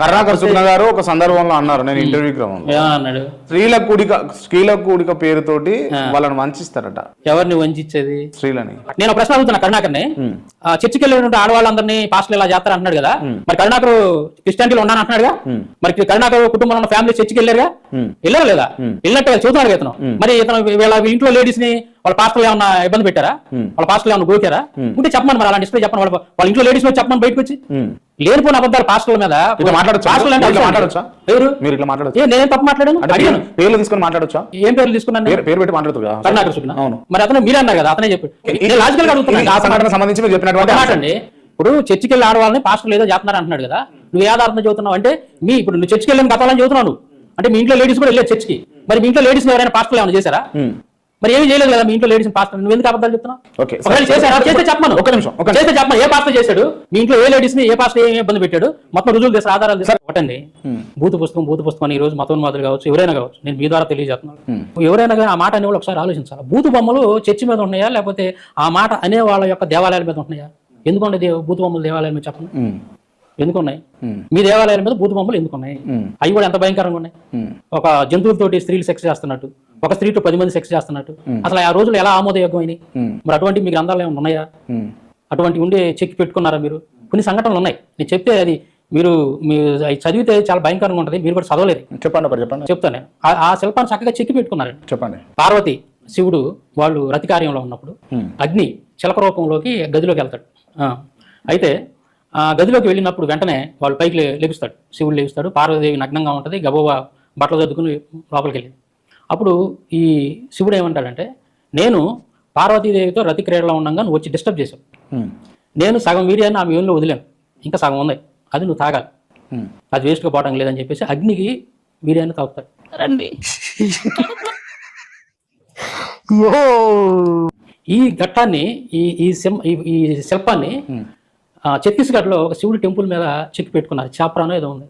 కరుణాకర్ సుగుణ గారు ఒక సందర్భంలో అన్నారు, నేను ఇంటర్వ్యూ క్రమంలో అన్నాడు, స్త్రీల కూడిక పేరుతోటి వాళ్ళని వంచిస్తారట. ఎవరిని వంచేది? స్త్రీలని. నేను ఒక ప్రశ్న అడుగుతున్నా కరుణాకర్ని, చర్చికి వెళ్ళినటువంటి ఆడవాళ్ళందరినీ పాస్టర్లు ఇలా చేస్తారు అంటున్నాడు కదా, మరి కరుణాకర్ క్రిస్టియానిటీలో ఉన్నాను అంటున్నాడుగా, మరి కరుణాకర్ కుటుంబంలో ఉన్న ఫ్యామిలీ చర్చికి వెళ్ళారుగా, వెళ్ళారు లేదా? వెళ్ళినట్టుగా చూస్తున్నారు ఇతను. మరి ఇతను వీళ్ళ ఇంట్లో లేడీస్ ని వాళ్ళ పాస్టర్లు ఏమన్నా ఇబ్బంది పెట్టారా? వాళ్ళ పాస్టర్లు ఏమన్నా గోకారా? ఉంటే చెప్పమని, మరి అలాంటి చెప్పండి. వాళ్ళ ఇంట్లో లేడీస్ మీద చెప్పమని బయటకు వచ్చి లేనిపోయిన అబద్ధాలు పాస్టర్ల మీద నేనేం తప్పు మాట్లాడాను? పేర్లు తీసుకొని మాట్లాడొచ్చా? ఏం పేర్లు తీసుకున్నాను? పేరు పెట్టి మాట్లాడుతున్నా. కరుణాకర్ సుగుణ. అవును, మరి అతను మీరే అన్నారు కదా, అతనే చెప్పాడు. నేను లాజికల్ గా అడుగుతున్నాను, ఆ సంఘటన సంబంధించి మీరు చెప్పినటువంటి మాట అండి. ఇప్పుడు చర్చికి వెళ్ళి ఆడవాళ్ళని పాస్టర్లు ఏదో చేస్తున్నారు అంటున్నాడు కదా, నువ్వు ఏ ఆధారంతో చదువుతున్నావు అంటే, ఇప్పుడు నువ్వు చర్చికి వెళ్ళిన గతాలని చదువుతున్నావు నువ్వు అంటే, మీ ఇంట్లో లేడీస్ కూడా వెళ్ళారు చర్చికి, మరి మీ ఇంట్లో లేడీస్ ఎవరైనా పాస్టర్లు ఏమైనా చేశారా? మరి ఏమి చేయలేదు కదా మీ ఇంట్లో లేడీస్ పాస్టర్, నువ్వు ఎందుకు అబద్ధాలు చెప్తున్నావు? చేస్తే చెప్పమను, ఒక నిమిషం చేస్తే చెప్పమను, ఏ పాస్టర్ చేశాడు మీ ఇంట్లో, ఏ లేడీస్ ని ఏ పాస్టర్ ఏమి ఇబ్బంది పెట్టాడు, మొత్తం రుజువులు చేస్తారు, ఆధారాలు చేస్తారు. ఒకటండి, భూత పుస్తకం ఈ రోజు మతోన్మాదులు కావచ్చు, ఎవరైనా కావచ్చు, నేను మీ ద్వారా తెలియజేస్తున్నాను, ఎవరైనా కానీ ఆ మాట అనేవాళ్ళు ఒకసారి ఆలోచించాలి. భూత బొమ్మలు చర్చి మీద ఉన్నాయా, లేకపోతే ఆ మాట అనే వాళ్ళ యొక్క దేవాలయాల మీద ఉంటున్నాయా? ఎందుకంటే భూత బొమ్మలు దేవాలయాల మీద చెప్పండి, ఎందుకున్నాయి? మీ దేవాలయాల మీద భూత బొమ్మలు ఎందుకున్నాయి? అవి కూడా ఎంత భయంకరంగా ఉన్నాయి. ఒక జంతువులతోటి స్త్రీలు సెక్స్ చేస్తున్నట్టు, ఒక స్త్రీతో 10 మంది సెక్స్ చేస్తున్నట్టు, అసలు ఆ రోజులు ఎలా ఆమోదయోగ్యమైనవి? మరి అటువంటి మీ గ్రంథాలు ఏమైనా ఉన్నాయా? అటువంటి ఉండే చెక్కి పెట్టుకున్నారా మీరు? కొన్ని సంఘటనలు ఉన్నాయి, నేను చెప్తే అది మీరు చదివితే చాలా భయంకరంగా ఉంటుంది, మీరు కూడా చదవలేదు. చెప్పండి చెప్తాను. ఆ శిల్పాన్ని చక్కగా చెక్కి పెట్టుకున్నారండి. చెప్పండి. పార్వతి శివుడు వాళ్ళు రతి కార్యంలో ఉన్నప్పుడు అగ్ని చిలక రూపంలోకి గదిలోకి వెళ్తాడు. అయితే ఆ గదిలోకి వెళ్ళినప్పుడు వెంటనే వాళ్ళు పైకి లేపిస్తాడు, శివుడు లేపిస్తాడు, పార్వతీదేవి నగ్నంగా ఉంటుంది, గబోబా బట్టలు చదువుకుని లోపలికి వెళ్ళింది. అప్పుడు ఈ శివుడు ఏమంటాడంటే, నేను పార్వతీదేవితో రతి క్రీడలో ఉండగా నువ్వు వచ్చి డిస్టర్బ్ చేశావు, నేను సగం వీర్యాన్ని ఆమె ఏళ్ళలో వదిలేను, ఇంకా సగం ఉంది, అది నువ్వు తాగాలి, అది వేస్ట్గా పోవడం లేదని చెప్పేసి అగ్నికి వీర్యాన్ని తాగుతాడు. రండి, ఈ ఘట్టాన్ని ఈ శిల్పాన్ని ఛత్తీస్గఢ్లో ఒక శివుడి టెంపుల్ మీద చెక్కి పెట్టుకున్నారు, చాప్రానో ఏదో ఉంది,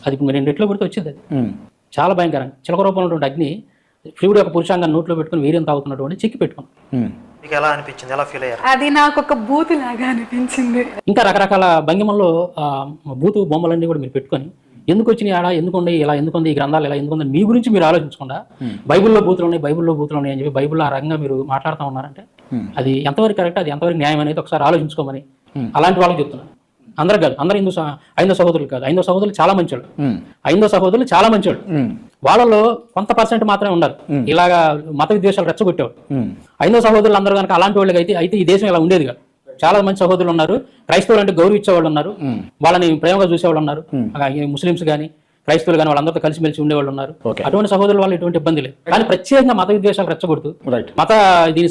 అది ఇప్పుడు 2 రెట్లు కొడితే వచ్చింది. అది చాలా భయంకరంగా చిలక రూపంలో ఉన్నటువంటి అగ్ని శివుడు యొక్క పురుషాంగాన్ని నోట్లో పెట్టుకుని వీర్యం తాగుతున్నటువంటి చెక్కి పెట్టుకున్నాం. ఎలా అనిపించింది? ఎలా ఫీల్ అయ్యారు? అది నాకు ఒక బూతు లాగా అనిపించింది. ఇంకా రకరకాల భంగిమల్లో బూతు బొమ్మలన్నీ కూడా మీరు పెట్టుకొని ఎందుకు వచ్చినాయి ఆడ, ఎందుకుండే ఇలా, ఎందుకుంది ఈ గ్రంథాలు ఇలా, ఎందుకుంది మీ గురించి మీరు ఆలోచించకుండా బైబిల్లో బూతులు ఉన్నాయి అని చెప్పి బైబిల్లో ఆ రకంగా మీరు మాట్లాడుతూ ఉన్నారంటే అది ఎంతవరకు కరెక్ట్, అది ఎంతవరకు న్యాయం అనేది ఒకసారి ఆలోచించుకోమని అలాంటి వాళ్ళకి చెప్తున్నాను. అందరు కాదు, అందరు ఐదో సహోదరులు కాదు, ఐదో సహోదరులు చాలా మంచోళ్ళు, ఐదో సహోదరులు చాలా మంచోళ్ళు, వాళ్ళలో కొంత % మాత్రమే ఉన్నారు ఇలాగా మత విద్వేషాలు రెచ్చగొట్టేవాళ్ళు. ఐదో సహోదరులు అందరూ కనుక అలాంటి వాళ్ళకి అయితే ఈ దేశం ఇలా ఉండేది కాదు. చాలా మంది సహోదరులు ఉన్నారు, క్రైస్తవులు అంటే గౌరవించేవాళ్ళు ఉన్నారు, వాళ్ళని ప్రేమగా చూసేవాళ్ళు ఉన్నారు, ముస్లిమ్స్ కానీ క్రైస్తవులు కానీ వాళ్ళందరితో కలిసిమెలిసి ఉండేవాళ్ళు ఉన్నారు. అటువంటి సహోదరుల వాళ్ళు ఎటువంటి ఇబ్బంది లేదు. కానీ ప్రత్యేకంగా మత విద్వేషాలు రెచ్చగొడుతూ దీని